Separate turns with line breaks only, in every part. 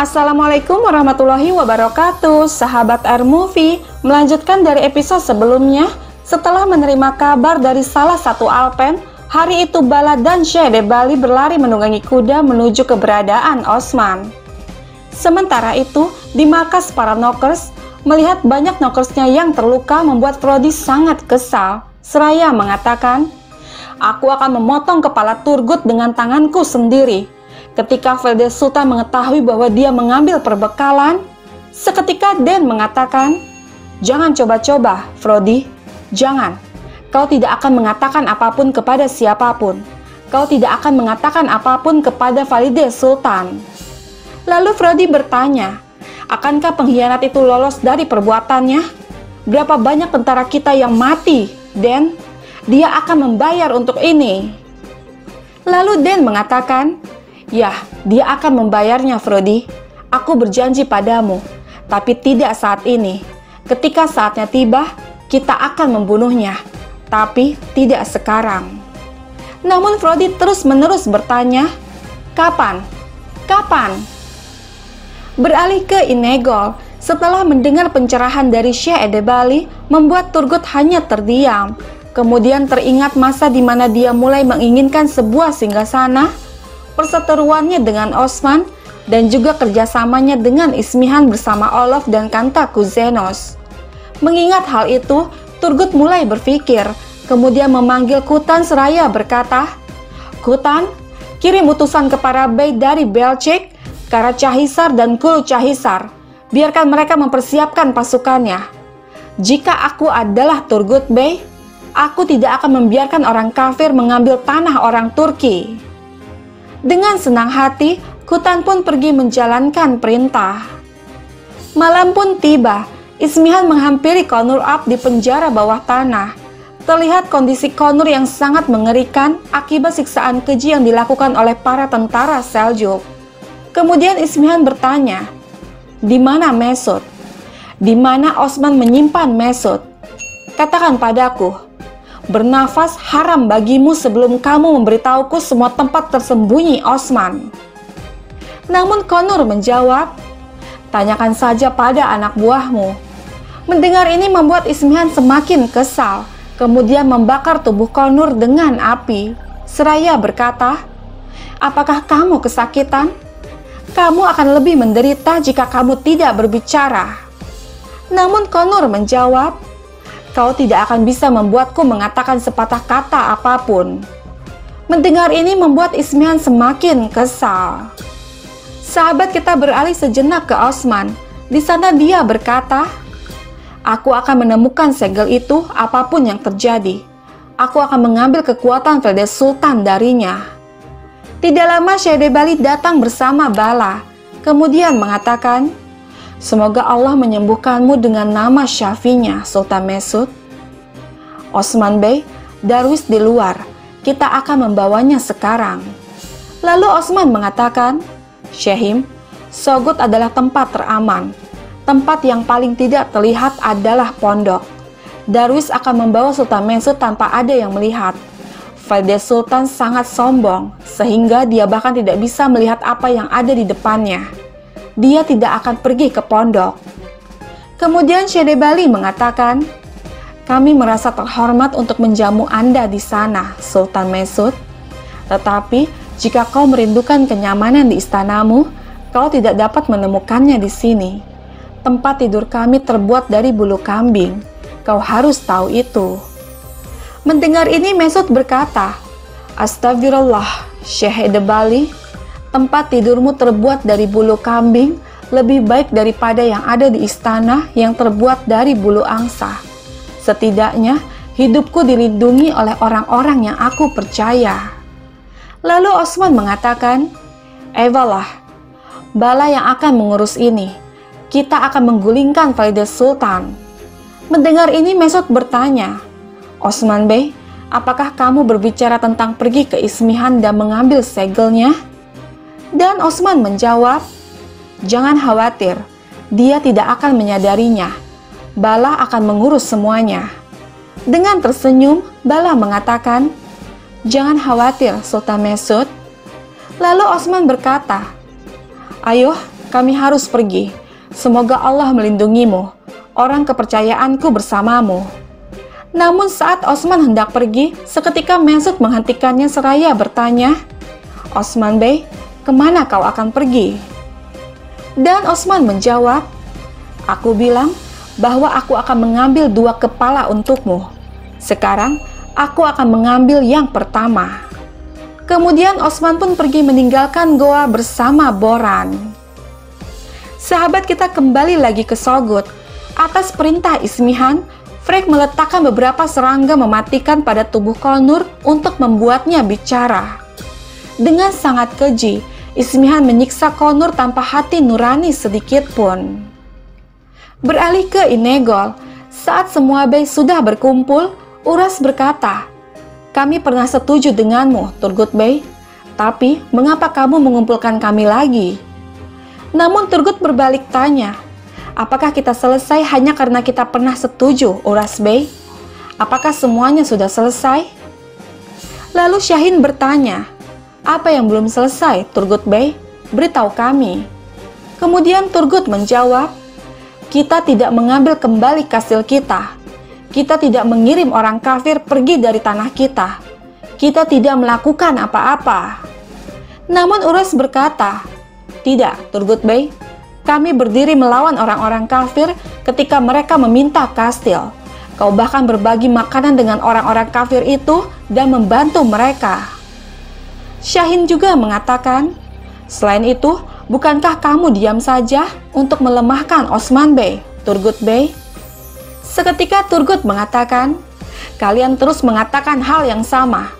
Assalamualaikum warahmatullahi wabarakatuh. Sahabat Air Movie, melanjutkan dari episode sebelumnya. Setelah menerima kabar dari salah satu Alpen, hari itu Bala dan Shehde-Bali berlari menunggangi kuda menuju keberadaan Osman. Sementara itu, di markas para Knockers, melihat banyak Knockersnya yang terluka membuat Frody sangat kesal. Seraya mengatakan, "Aku akan memotong kepala Turgut dengan tanganku sendiri." Ketika Veldet Sultan mengetahui bahwa dia mengambil perbekalan, seketika Dan mengatakan, "Jangan coba-coba, Frody. Jangan. Kau tidak akan mengatakan apapun kepada siapapun. Kau tidak akan mengatakan apapun kepada Veldet Sultan." Lalu Frody bertanya, "Akankah pengkhianat itu lolos dari perbuatannya? Berapa banyak tentara kita yang mati, Dan? Dia akan membayar untuk ini." Lalu Dan mengatakan, "Ya, dia akan membayarnya, Frody. Aku berjanji padamu, tapi tidak saat ini. Ketika saatnya tiba, kita akan membunuhnya, tapi tidak sekarang." Namun Frody terus-menerus bertanya, "Kapan? Kapan?" Beralih ke Inegol, setelah mendengar pencerahan dari Shehde-Bali, membuat Turgut hanya terdiam. Kemudian teringat masa di mana dia mulai menginginkan sebuah singgasana, perseteruannya dengan Osman, dan juga kerjasamanya dengan Ismihan bersama Olof dan Kantakouzenos. Mengingat hal itu, Turgut mulai berpikir, kemudian memanggil Kutan seraya berkata, "Kutan, kirim utusan kepada Bey dari Belchik, Karacahisar dan Kulucahisar. Biarkan mereka mempersiapkan pasukannya. Jika aku adalah Turgut Bey, aku tidak akan membiarkan orang kafir mengambil tanah orang Turki." Dengan senang hati, Kutan pun pergi menjalankan perintah. Malam pun tiba, Ismihan menghampiri Konur Alp di penjara bawah tanah. Terlihat kondisi Konur yang sangat mengerikan akibat siksaan keji yang dilakukan oleh para tentara Seljuk. Kemudian Ismihan bertanya, "Di mana Mesut? Di mana Osman menyimpan Mesut? Katakan padaku. Bernafas haram bagimu sebelum kamu memberitahuku semua tempat tersembunyi Osman." Namun Konur menjawab, "Tanyakan saja pada anak buahmu." Mendengar ini membuat Ismihan semakin kesal, kemudian membakar tubuh Konur dengan api. Seraya berkata, "Apakah kamu kesakitan? Kamu akan lebih menderita jika kamu tidak berbicara." Namun Konur menjawab, "Kau tidak akan bisa membuatku mengatakan sepatah kata apapun." Mendengar ini membuat Ismihan semakin kesal. Sahabat kita beralih sejenak ke Osman. Di sana dia berkata, "Aku akan menemukan segel itu apapun yang terjadi. Aku akan mengambil kekuatan Veldet Sultan darinya." Tidak lama Shehde-Bali datang bersama Bala. Kemudian mengatakan, "Semoga Allah menyembuhkanmu dengan nama Syafinya, Sultan Mesut." "Osman Bey, Darwis di luar. Kita akan membawanya sekarang." Lalu Osman mengatakan, "Syehim, Sogut adalah tempat teraman. Tempat yang paling tidak terlihat adalah pondok. Darwis akan membawa Sultan Mesut tanpa ada yang melihat. Veldet Sultan sangat sombong, sehingga dia bahkan tidak bisa melihat apa yang ada di depannya. Dia tidak akan pergi ke pondok." Kemudian Shehde-Bali mengatakan, "Kami merasa terhormat untuk menjamu Anda di sana, Sultan Mesut. Tetapi jika kau merindukan kenyamanan di istanamu, kau tidak dapat menemukannya di sini. Tempat tidur kami terbuat dari bulu kambing. Kau harus tahu itu." Mendengar ini Mesut berkata, "Astagfirullah, Shehde-Bali. Tempat tidurmu terbuat dari bulu kambing lebih baik daripada yang ada di istana yang terbuat dari bulu angsa. Setidaknya hidupku dilindungi oleh orang-orang yang aku percaya." Lalu Osman mengatakan, "Ewalah, Bala yang akan mengurus ini. Kita akan menggulingkan Veldet Sultan." Mendengar ini Mesut bertanya, "Osman Bey, apakah kamu berbicara tentang pergi ke Ismihan dan mengambil segelnya?" Dan Osman menjawab, "Jangan khawatir, dia tidak akan menyadarinya. Bala akan mengurus semuanya." Dengan tersenyum, Bala mengatakan, "Jangan khawatir, Sultan Mesut." Lalu Osman berkata, "Ayo, kami harus pergi. Semoga Allah melindungimu. Orang kepercayaanku bersamamu." Namun saat Osman hendak pergi, seketika Mesut menghentikannya seraya bertanya, "Osman Bey, kemana kau akan pergi?" Dan Osman menjawab, "Aku bilang bahwa aku akan mengambil 2 kepala untukmu. Sekarang, aku akan mengambil yang pertama." Kemudian Osman pun pergi meninggalkan goa bersama Boran. Sahabat kita kembali lagi ke Sogut. Atas perintah Ismihan, Frek meletakkan beberapa serangga mematikan pada tubuh Kolnur untuk membuatnya bicara. Dengan sangat keji, Ismihan menyiksa Kolnur tanpa hati nurani sedikit pun. Beralih ke Inegol, saat semua bey sudah berkumpul, Uras berkata, "Kami pernah setuju denganmu, Turgut Bey. Tapi, mengapa kamu mengumpulkan kami lagi?" Namun Turgut berbalik tanya, "Apakah kita selesai hanya karena kita pernah setuju, Uras Bey? Apakah semuanya sudah selesai?" Lalu Syahin bertanya, "Apa yang belum selesai, Turgut Bey? Beritahu kami." Kemudian Turgut menjawab, "Kita tidak mengambil kembali kastil kita. Kita tidak mengirim orang kafir pergi dari tanah kita. Kita tidak melakukan apa-apa." Namun Uras berkata, "Tidak, Turgut Bey. Kami berdiri melawan orang-orang kafir ketika mereka meminta kastil. Kau bahkan berbagi makanan dengan orang-orang kafir itu dan membantu mereka." Syahin juga mengatakan, "Selain itu, bukankah kamu diam saja untuk melemahkan Osman Bey, Turgut Bey?" Seketika Turgut mengatakan, "Kalian terus mengatakan hal yang sama.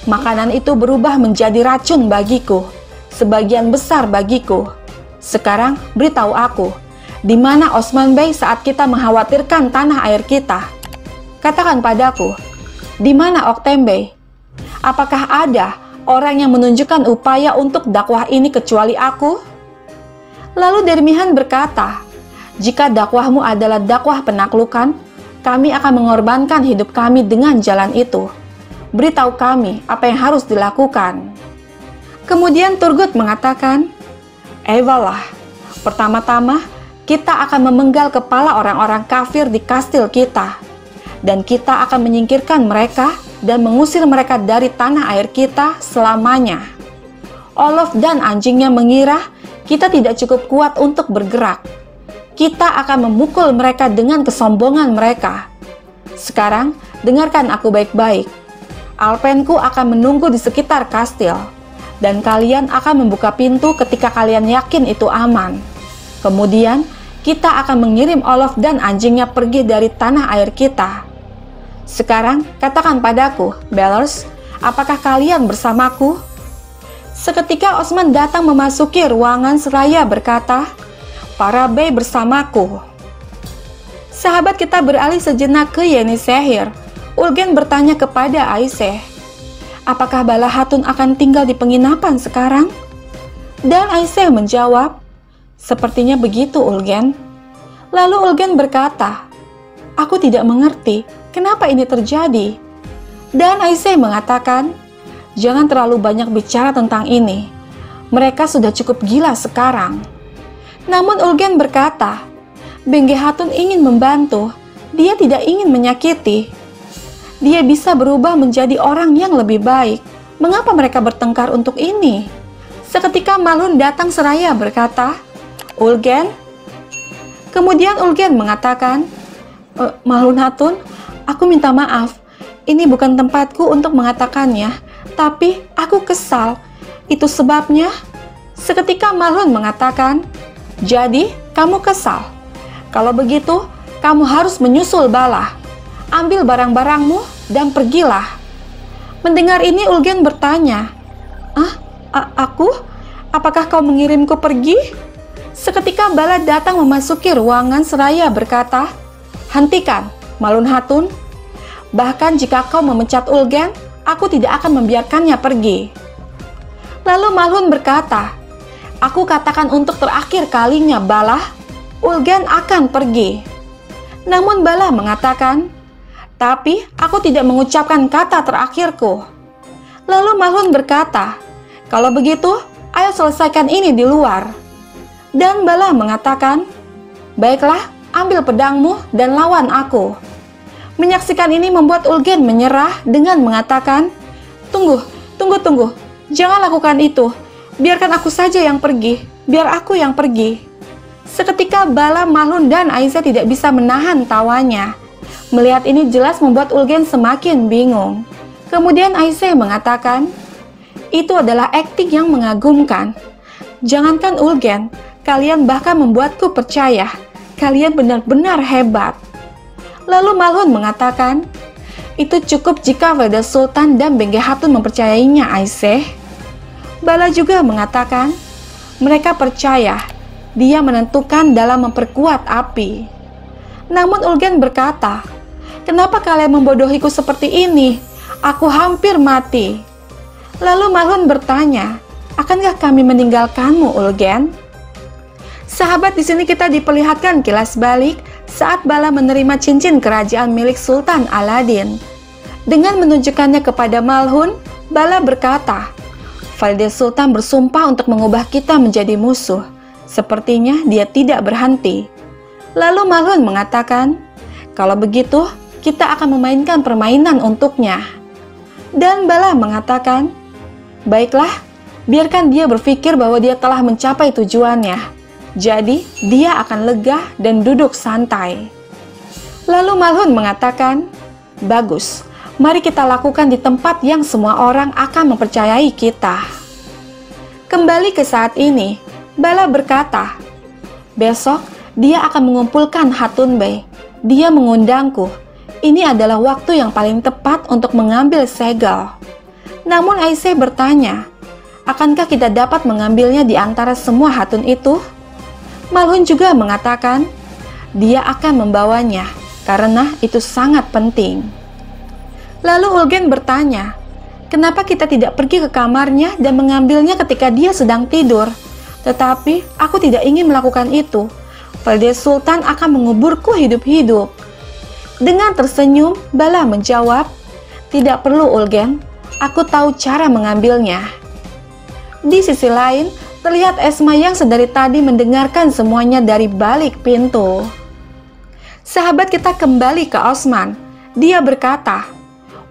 Makanan itu berubah menjadi racun bagiku, sebagian besar bagiku. Sekarang beritahu aku, di mana Osman Bey saat kita mengkhawatirkan tanah air kita? Katakan padaku, di mana Oktem Bey? Apakah ada orang yang menunjukkan upaya untuk dakwah ini kecuali aku?" Lalu Dermihan berkata, "Jika dakwahmu adalah dakwah penaklukan, kami akan mengorbankan hidup kami dengan jalan itu. Beritahu kami apa yang harus dilakukan." Kemudian Turgut mengatakan, "Ewalah, pertama-tama kita akan memenggal kepala orang-orang kafir di kastil kita, dan kita akan menyingkirkan mereka dan mengusir mereka dari tanah air kita selamanya. Olof dan anjingnya mengira kita tidak cukup kuat untuk bergerak. Kita akan memukul mereka dengan kesombongan mereka. Sekarang, dengarkan aku baik-baik. Alpenku akan menunggu di sekitar kastil, dan kalian akan membuka pintu ketika kalian yakin itu aman. Kemudian, kita akan mengirim Olof dan anjingnya pergi dari tanah air kita. Sekarang, katakan padaku, Bellers, apakah kalian bersamaku?" Seketika Osman datang memasuki ruangan seraya berkata, "Para bey bersamaku." Sahabat kita beralih sejenak ke Yenisehir. Ulgen bertanya kepada Aisyah, "Apakah Bala Hatun akan tinggal di penginapan sekarang?" Dan Aisyah menjawab, "Sepertinya begitu, Ulgen." Lalu Ulgen berkata, "Aku tidak mengerti kenapa ini terjadi." Dan Aisyah mengatakan, "Jangan terlalu banyak bicara tentang ini. Mereka sudah cukup gila sekarang." Namun Ulgen berkata, "Bengge Hatun ingin membantu. Dia tidak ingin menyakiti. Dia bisa berubah menjadi orang yang lebih baik. Mengapa mereka bertengkar untuk ini?" Seketika Malhun datang seraya berkata, "Ulgen?" Kemudian Ulgen mengatakan, "Malhun Hatun, aku minta maaf. Ini bukan tempatku untuk mengatakannya, tapi aku kesal. Itu sebabnya." Seketika Malhun mengatakan, "Jadi, kamu kesal? Kalau begitu, kamu harus menyusul Bala. Ambil barang-barangmu dan pergilah." Mendengar ini Ulgen bertanya, Aku? Apakah kau mengirimku pergi?" Seketika Bala datang memasuki ruangan seraya berkata, "Hentikan, Malhun Hatun. Bahkan jika kau memecat Ulgen, aku tidak akan membiarkannya pergi." Lalu Malhun berkata, "Aku katakan untuk terakhir kalinya, Bala, Ulgen akan pergi." Namun Bala mengatakan, "Tapi aku tidak mengucapkan kata terakhirku." Lalu Malhun berkata, "Kalau begitu, ayo selesaikan ini di luar." Dan Bala mengatakan, "Baiklah, ambil pedangmu dan lawan aku." Menyaksikan ini membuat Ulgen menyerah dengan mengatakan, Tunggu, jangan lakukan itu. Biarkan aku saja yang pergi, biar aku yang pergi." Seketika Bala, Mahlun, dan Aisyah tidak bisa menahan tawanya. Melihat ini jelas membuat Ulgen semakin bingung. Kemudian Aisyah mengatakan, "Itu adalah akting yang mengagumkan. Jangankan Ulgen, kalian bahkan membuatku percaya. Kalian benar-benar hebat." Lalu Mahlun mengatakan, "Itu cukup jika Valda Sultan dan Bengge Hatun mempercayainya, Aisyah." Bala juga mengatakan, "Mereka percaya. Dia menentukan dalam memperkuat api." Namun Ulgen berkata, "Kenapa kalian membodohiku seperti ini? Aku hampir mati." Lalu Mahlun bertanya, "Akankah kami meninggalkanmu, Ulgen?" Sahabat, di sini kita diperlihatkan kilas balik saat Bala menerima cincin kerajaan milik Sultan Aladin. Dengan menunjukkannya kepada Mahlun, Bala berkata, "Valda Sultan bersumpah untuk mengubah kita menjadi musuh. Sepertinya dia tidak berhenti." Lalu Mahlun mengatakan, "Kalau begitu, kita akan memainkan permainan untuknya." Dan Bala mengatakan, "Baiklah, biarkan dia berpikir bahwa dia telah mencapai tujuannya. Jadi, dia akan lega dan duduk santai." Lalu Mahlun mengatakan, "Bagus, mari kita lakukan di tempat yang semua orang akan mempercayai kita." Kembali ke saat ini, Bala berkata, "Besok, dia akan mengumpulkan Hatun Bey. Dia mengundangku. Ini adalah waktu yang paling tepat untuk mengambil segel." Namun Aisyah bertanya, "Akankah kita dapat mengambilnya di antara semua Hatun itu?" Mahlun juga mengatakan, "Dia akan membawanya, karena itu sangat penting." Lalu Ulgen bertanya, "Kenapa kita tidak pergi ke kamarnya dan mengambilnya ketika dia sedang tidur? Tetapi aku tidak ingin melakukan itu. Valda Sultan akan menguburku hidup-hidup." Dengan tersenyum, Bala menjawab, "Tidak perlu, Ulgen. Aku tahu cara mengambilnya." Di sisi lain, terlihat Esma yang sedari tadi mendengarkan semuanya dari balik pintu. Sahabat, kita kembali ke Osman. Dia berkata,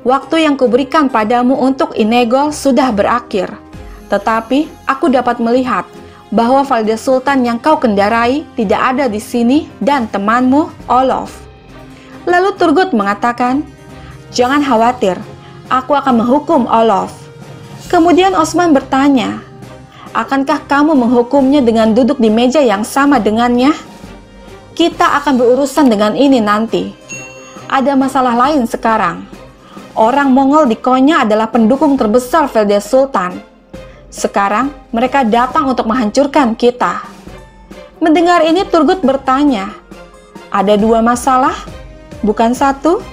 "Waktu yang kuberikan padamu untuk Inegol sudah berakhir. Tetapi aku dapat melihat bahwa Valda Sultan yang kau kendarai tidak ada di sini dan temanmu, Olof." Lalu Turgut mengatakan, "Jangan khawatir, aku akan menghukum Olof." Kemudian Osman bertanya, "Akankah kamu menghukumnya dengan duduk di meja yang sama dengannya?" "Kita akan berurusan dengan ini nanti. Ada masalah lain sekarang. Orang Mongol di Konya adalah pendukung terbesar Valda Sultan. Sekarang mereka datang untuk menghancurkan kita." Mendengar ini Turgut bertanya, "Ada dua masalah, bukan satu?"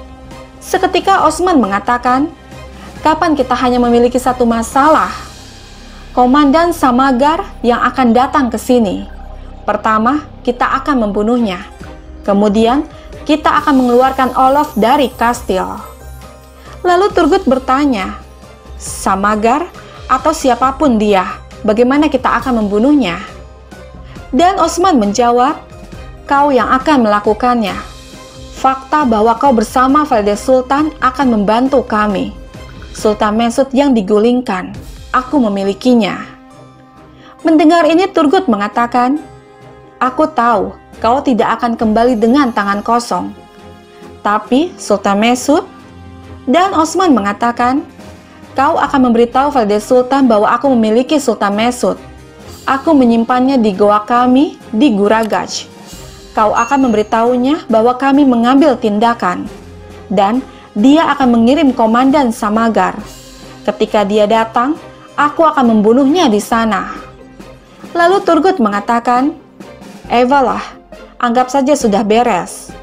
Seketika Osman mengatakan, "Kapan kita hanya memiliki satu masalah? Komandan Samagar yang akan datang ke sini. Pertama, kita akan membunuhnya. Kemudian, kita akan mengeluarkan Olof dari kastil." Lalu Turgut bertanya, "Samagar atau siapapun dia, bagaimana kita akan membunuhnya?" Dan Osman menjawab, "Kau yang akan melakukannya. Fakta bahwa kau bersama Valda Sultan akan membantu kami. Sultan Mesut yang digulingkan, aku memilikinya." Mendengar ini Turgut mengatakan, "Aku tahu kau tidak akan kembali dengan tangan kosong. Tapi Sultan Mesut?" Dan Osman mengatakan, "Kau akan memberitahu Valda Sultan bahwa aku memiliki Sultan Mesut. Aku menyimpannya di goa kami di Guragaj. Kau akan memberitahunya bahwa kami mengambil tindakan. Dan dia akan mengirim komandan Samagar. Ketika dia datang, aku akan membunuhnya di sana." Lalu Turgut mengatakan, "Evalah, anggap saja sudah beres."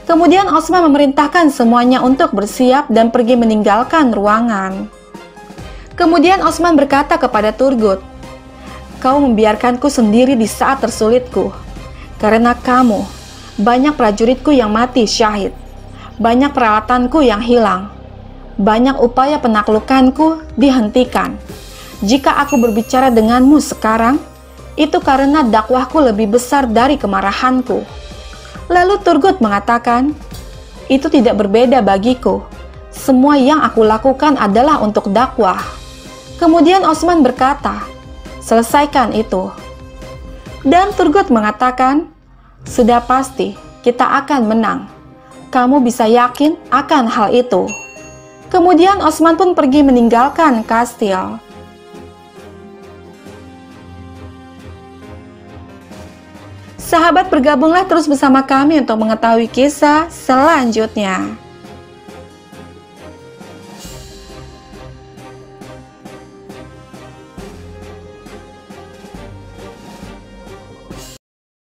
Kemudian Osman memerintahkan semuanya untuk bersiap dan pergi meninggalkan ruangan. Kemudian Osman berkata kepada Turgut, "Kau membiarkanku sendiri di saat tersulitku. Karena kamu, banyak prajuritku yang mati syahid. Banyak peralatanku yang hilang. Banyak upaya penaklukanku dihentikan. Jika aku berbicara denganmu sekarang, Itu karena dakwahku lebih besar dari kemarahanku. Lalu Turgut mengatakan, itu tidak berbeda bagiku. Semua yang aku lakukan adalah untuk dakwah. Kemudian Osman berkata, selesaikan itu. Dan Turgut mengatakan, sudah pasti kita akan menang. Kamu bisa yakin akan hal itu. Kemudian Osman pun pergi meninggalkan kastil. Sahabat, bergabunglah terus bersama kami untuk mengetahui kisah selanjutnya.